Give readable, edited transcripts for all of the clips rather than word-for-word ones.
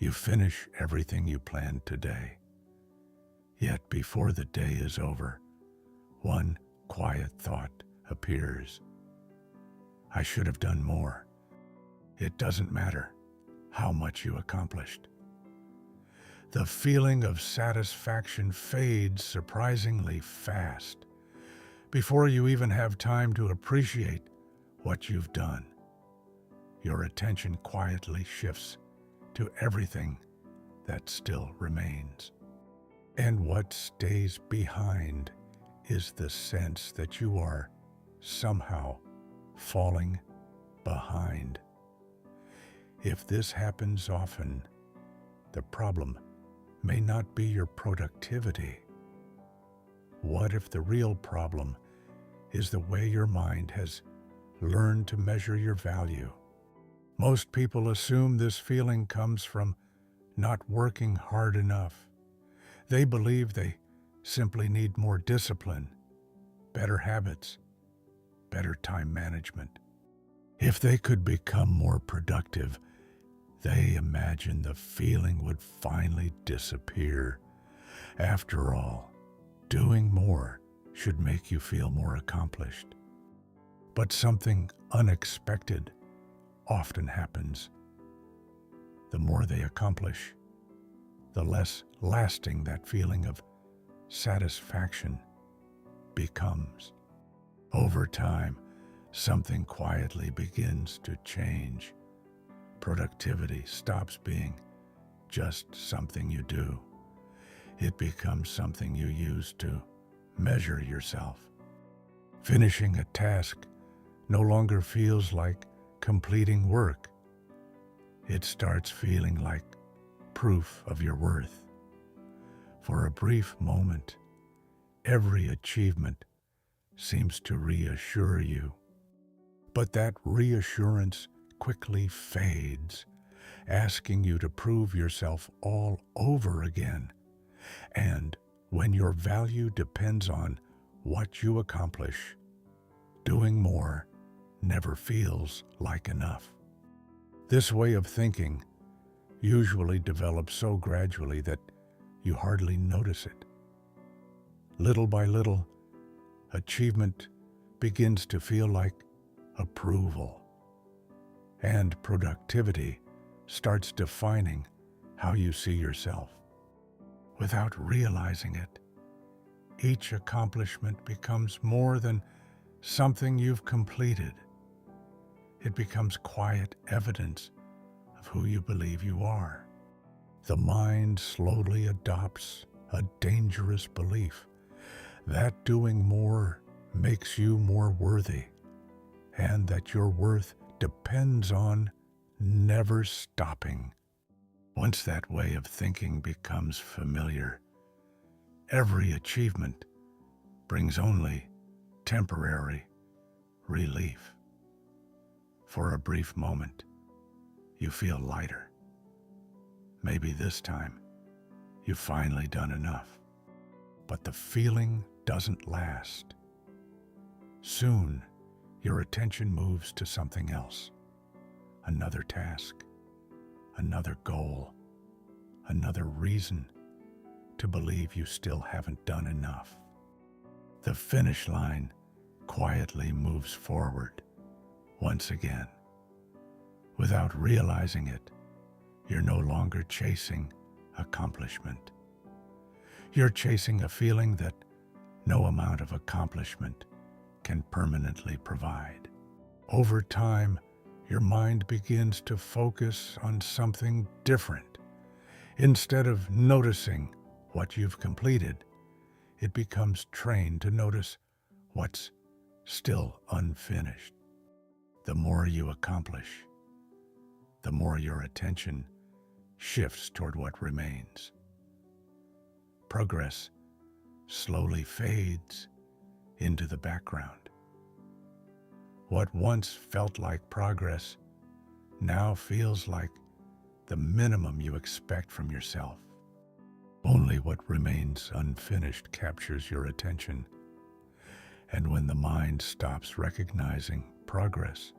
You finish everything you planned today. Yet before the day is over, one quiet thought appears. I should have done more. It doesn't matter how much you accomplished. The feeling of satisfaction fades surprisingly fast before you even have time to appreciate what you've done. Your attention quietly shifts to everything that still remains. And what stays behind is the sense that you are somehow falling behind. If this happens often, the problem may not be your productivity. What if the real problem is the way your mind has learned to measure your value? Most people assume this feeling comes from not working hard enough. They believe they simply need more discipline, better habits, better time management. If they could become more productive, they imagine the feeling would finally disappear. After all, doing more should make you feel more accomplished. But something unexpected often happens. The more they accomplish, the less lasting that feeling of satisfaction becomes. Over time, something quietly begins to change. Productivity stops being just something you do. It becomes something you use to measure yourself. Finishing a task no longer feels like completing work. It starts feeling like proof of your worth. For a brief moment, every achievement seems to reassure you. But that reassurance quickly fades, asking you to prove yourself all over again. And when your value depends on what you accomplish, doing more never feels like enough. This way of thinking usually develops so gradually that you hardly notice it. Little by little, achievement begins to feel like approval, and productivity starts defining how you see yourself. Without realizing it, each accomplishment becomes more than something you've completed. It becomes quiet evidence of who you believe you are. The mind slowly adopts a dangerous belief that doing more makes you more worthy, and that your worth depends on never stopping. Once that way of thinking becomes familiar, every achievement brings only temporary relief. For a brief moment, you feel lighter. Maybe this time, you've finally done enough. But the feeling doesn't last. Soon, your attention moves to something else. Another task, another goal, another reason to believe you still haven't done enough. The finish line quietly moves forward once again. Without realizing it, you're no longer chasing accomplishment. You're chasing a feeling that no amount of accomplishment can permanently provide. Over time, your mind begins to focus on something different. Instead of noticing what you've completed, it becomes trained to notice what's still unfinished. The more you accomplish, the more your attention shifts toward what remains. Progress slowly fades into the background. What once felt like progress now feels like the minimum you expect from yourself. Only what remains unfinished captures your attention. And when the mind stops recognizing progress,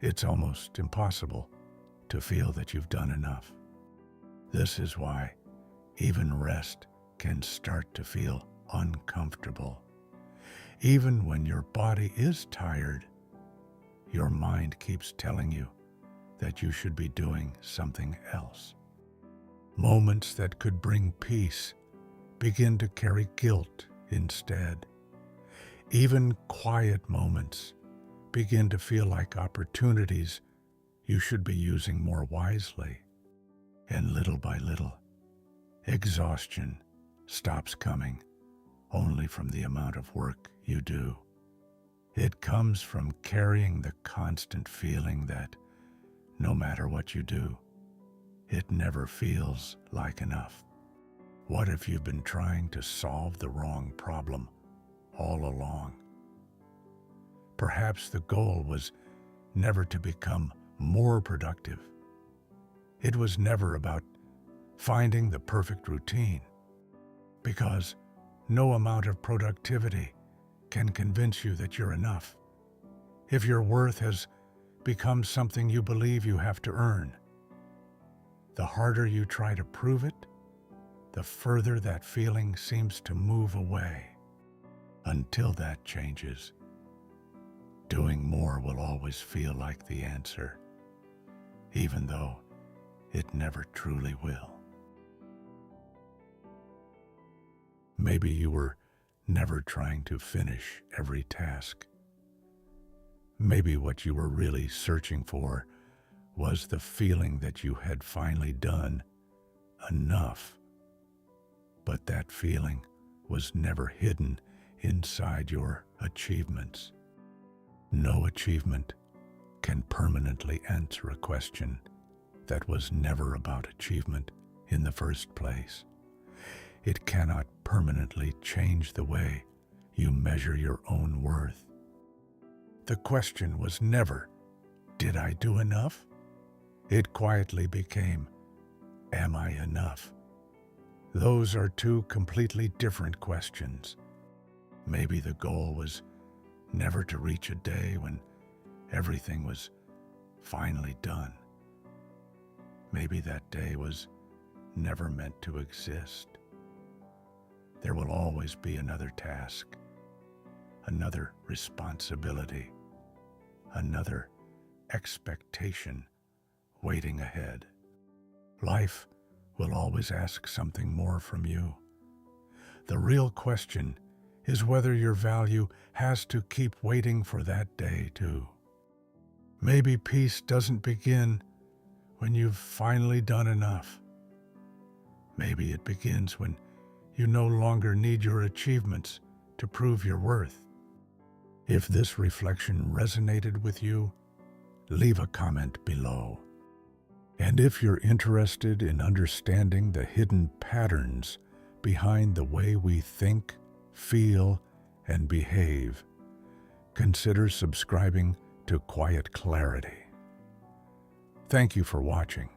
it's almost impossible to feel that you've done enough. This is why even rest can start to feel uncomfortable. Even when your body is tired, your mind keeps telling you that you should be doing something else. Moments that could bring peace begin to carry guilt instead. Even quiet moments begin to feel like opportunities you should be using more wisely. And little by little, exhaustion stops coming only from the amount of work you do. It comes from carrying the constant feeling that no matter what you do, it never feels like enough. What if you've been trying to solve the wrong problem all along? Perhaps the goal was never to become more productive. It was never about finding the perfect routine, because no amount of productivity can convince you that you're enough. If your worth has become something you believe you have to earn, the harder you try to prove it, the further that feeling seems to move away. Until that changes, doing more will always feel like the answer, even though it never truly will. Maybe you were never trying to finish every task. Maybe what you were really searching for was the feeling that you had finally done enough. But that feeling was never hidden inside your achievements. No achievement can permanently answer a question that was never about achievement in the first place. It cannot permanently change the way you measure your own worth. The question was never, did I do enough? It quietly became, am I enough? Those are two completely different questions. Maybe the goal was never to reach a day when everything was finally done. Maybe that day was never meant to exist. There will always be another task, another responsibility, another expectation waiting ahead. Life will always ask something more from you. The real question is whether your value has to keep waiting for that day too. Maybe peace doesn't begin when you've finally done enough. Maybe it begins when you no longer need your achievements to prove your worth. If this reflection resonated with you, leave a comment below. And if you're interested in understanding the hidden patterns behind the way we think, feel, and behave, consider subscribing to Quiet Clarity. Thank you for watching.